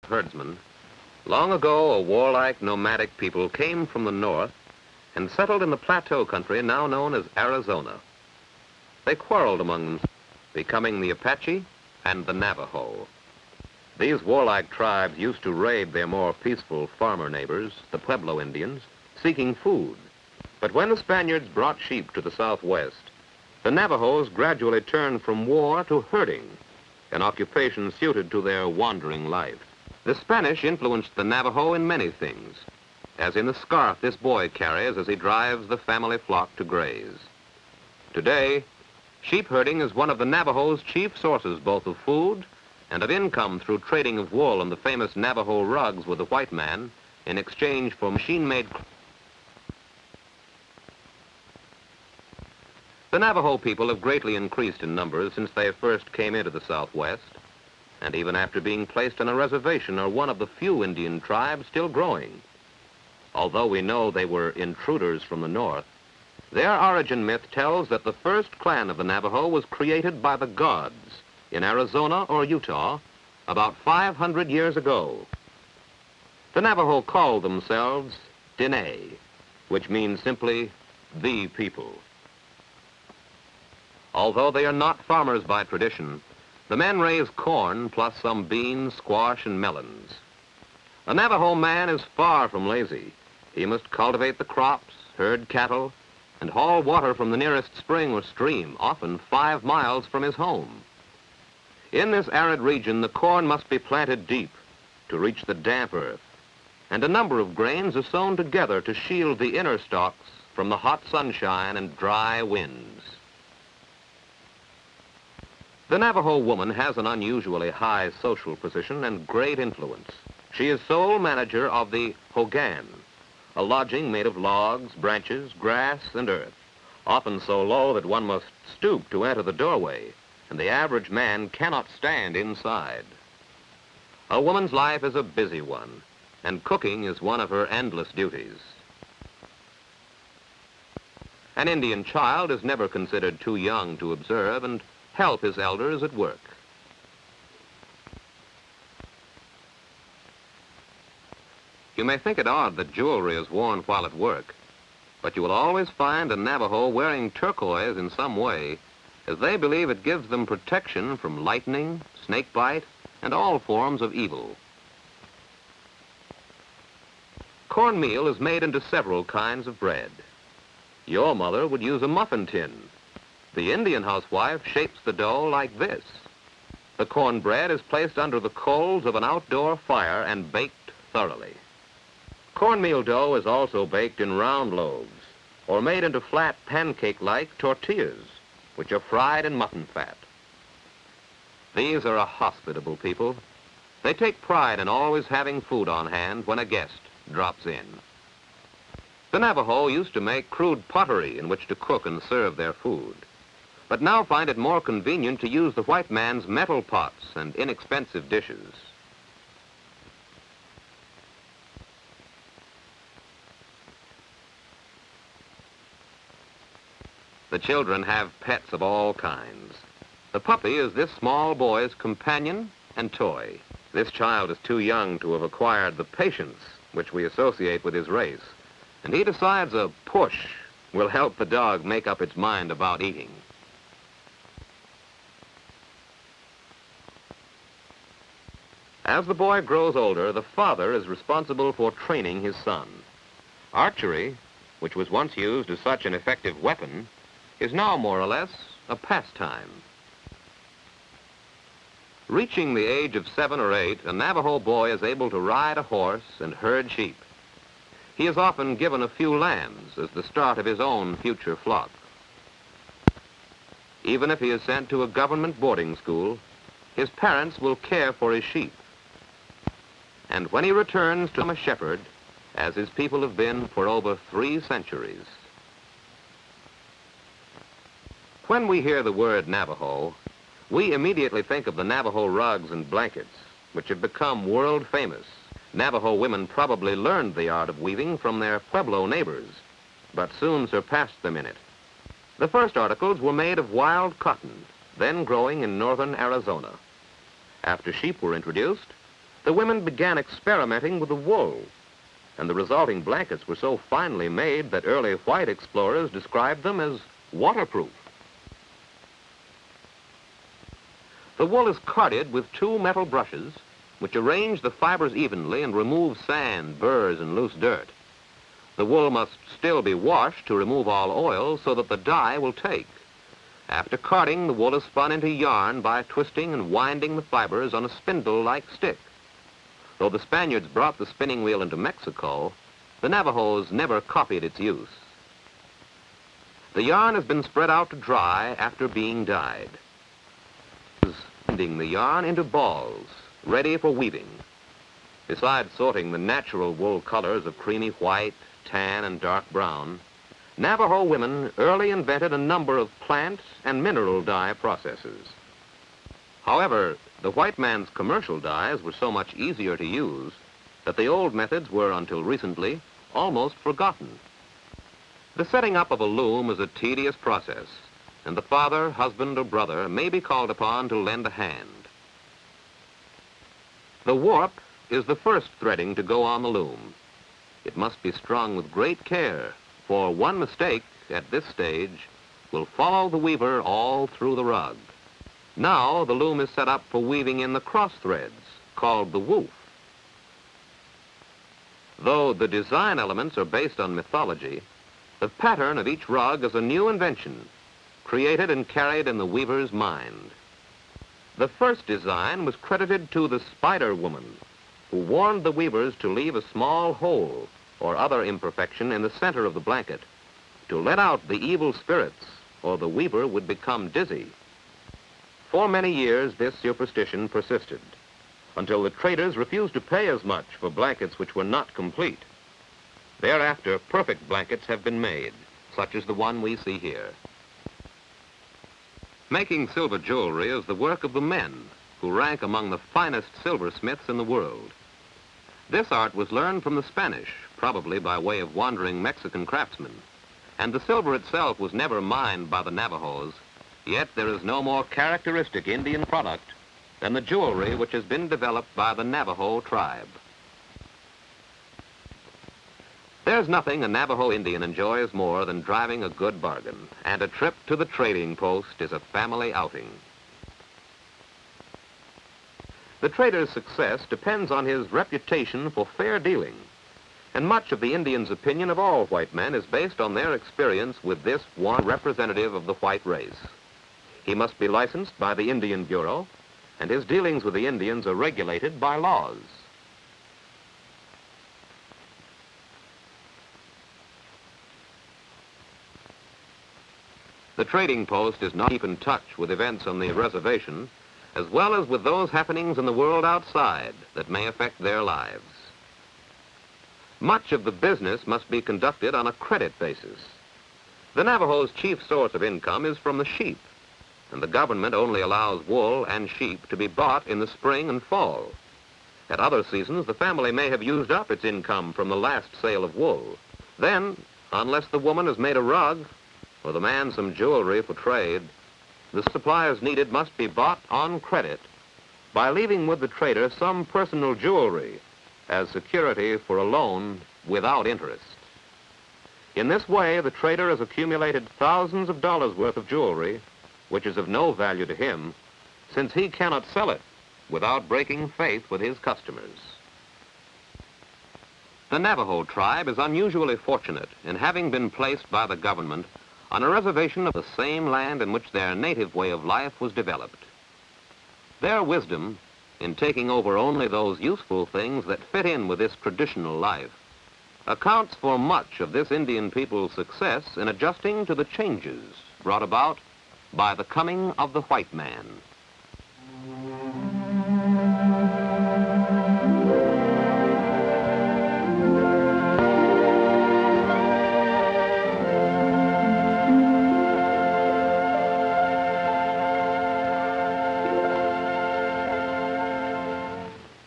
herdsmen, long ago a warlike nomadic people came from the north and settled in the plateau country now known as Arizona. They quarreled among themselves, becoming the Apache and the Navajo. These warlike tribes used to raid their more peaceful farmer neighbors, the Pueblo Indians, seeking food. But when the Spaniards brought sheep to the southwest, the Navajos gradually turned from war to herding, an occupation suited to their wandering life. The Spanish influenced the Navajo in many things, as in the scarf this boy carries as he drives the family flock to graze. Today, sheep herding is one of the Navajos' chief sources both of food and of income through trading of wool and the famous Navajo rugs with the white man in exchange for machine-made clothes. The Navajo people have greatly increased in numbers since they first came into the Southwest, and even after being placed on a reservation are one of the few Indian tribes still growing. Although we know they were intruders from the north, their origin myth tells that the first clan of the Navajo was created by the gods in Arizona or Utah about 500 years ago. The Navajo called themselves Diné, which means simply the people. Although they are not farmers by tradition, the men raise corn plus some beans, squash, and melons. A Navajo man is far from lazy. He must cultivate the crops, herd cattle, and haul water from the nearest spring or stream, often 5 miles from his home. In this arid region, the corn must be planted deep to reach the damp earth, and a number of grains are sown together to shield the inner stalks from the hot sunshine and dry winds. The Navajo woman has an unusually high social position and great influence. She is sole manager of the hogan, a lodging made of logs, branches, grass, and earth, often so low that one must stoop to enter the doorway, and the average man cannot stand inside. A woman's life is a busy one, and cooking is one of her endless duties. An Indian child is never considered too young to observe and help his elders at work. You may think it odd that jewelry is worn while at work, but you will always find a Navajo wearing turquoise in some way, as they believe it gives them protection from lightning, snake bite, and all forms of evil. Cornmeal is made into several kinds of bread. Your mother would use a muffin tin. The Indian housewife shapes the dough like this. The cornbread is placed under the coals of an outdoor fire and baked thoroughly. Cornmeal dough is also baked in round loaves or made into flat pancake-like tortillas, which are fried in mutton fat. These are a hospitable people. They take pride in always having food on hand when a guest drops in. The Navajo used to make crude pottery in which to cook and serve their food, but now find it more convenient to use the white man's metal pots and inexpensive dishes. The children have pets of all kinds. The puppy is this small boy's companion and toy. This child is too young to have acquired the patience which we associate with his race, and he decides a push will help the dog make up its mind about eating. As the boy grows older, the father is responsible for training his son. Archery, which was once used as such an effective weapon, is now more or less a pastime. Reaching the age of 7 or 8, a Navajo boy is able to ride a horse and herd sheep. He is often given a few lambs as the start of his own future flock. Even if he is sent to a government boarding school, his parents will care for his sheep. And when he returns to become a shepherd, as his people have been for over 3 centuries. When we hear the word Navajo, we immediately think of the Navajo rugs and blankets, which have become world famous. Navajo women probably learned the art of weaving from their Pueblo neighbors, but soon surpassed them in it. The first articles were made of wild cotton, then growing in northern Arizona. After sheep were introduced, The women began experimenting with the wool, and the resulting blankets were so finely made that early white explorers described them as waterproof. The wool is carded with two metal brushes, which arrange the fibers evenly and remove sand, burrs, and loose dirt. The wool must still be washed to remove all oil so that the dye will take. After carding, the wool is spun into yarn by twisting and winding the fibers on a spindle-like stick. Though the Spaniards brought the spinning wheel into Mexico, the Navajos never copied its use. The yarn has been spread out to dry after being dyed. Bending the yarn into balls, ready for weaving. Besides sorting the natural wool colors of creamy white, tan, and dark brown, Navajo women early invented a number of plant and mineral dye processes. However, the white man's commercial dyes were so much easier to use that the old methods were, until recently, almost forgotten. The setting up of a loom is a tedious process, and the father, husband, or brother may be called upon to lend a hand. The warp is the first threading to go on the loom. It must be strung with great care, for one mistake at this stage will follow the weaver all through the rug. Now the loom is set up for weaving in the cross threads, called the woof. Though the design elements are based on mythology, the pattern of each rug is a new invention, created and carried in the weaver's mind. The first design was credited to the spider woman, who warned the weavers to leave a small hole or other imperfection in the center of the blanket to let out the evil spirits, or the weaver would become dizzy. For many years, this superstition persisted, until the traders refused to pay as much for blankets which were not complete. Thereafter, perfect blankets have been made, such as the one we see here. Making silver jewelry is the work of the men, who rank among the finest silversmiths in the world. This art was learned from the Spanish, probably by way of wandering Mexican craftsmen, and the silver itself was never mined by the Navajos, yet there is no more characteristic Indian product than the jewelry which has been developed by the Navajo tribe. There's nothing a Navajo Indian enjoys more than driving a good bargain, and a trip to the trading post is a family outing. The trader's success depends on his reputation for fair dealing, and much of the Indian's opinion of all white men is based on their experience with this one representative of the white race. He must be licensed by the Indian Bureau, and his dealings with the Indians are regulated by laws. The trading post is not keep in touch with events on the reservation, as well as with those happenings in the world outside that may affect their lives. Much of the business must be conducted on a credit basis. The Navajo's chief source of income is from the sheep, and the government only allows wool and sheep to be bought in the spring and fall. At other seasons, the family may have used up its income from the last sale of wool. Then, unless the woman has made a rug, or the man some jewelry for trade, the supplies needed must be bought on credit by leaving with the trader some personal jewelry as security for a loan without interest. In this way, the trader has accumulated thousands of dollars worth of jewelry, which is of no value to him, since he cannot sell it without breaking faith with his customers. The Navajo tribe is unusually fortunate in having been placed by the government on a reservation of the same land in which their native way of life was developed. Their wisdom in taking over only those useful things that fit in with this traditional life accounts for much of this Indian people's success in adjusting to the changes brought about by the coming of the white man.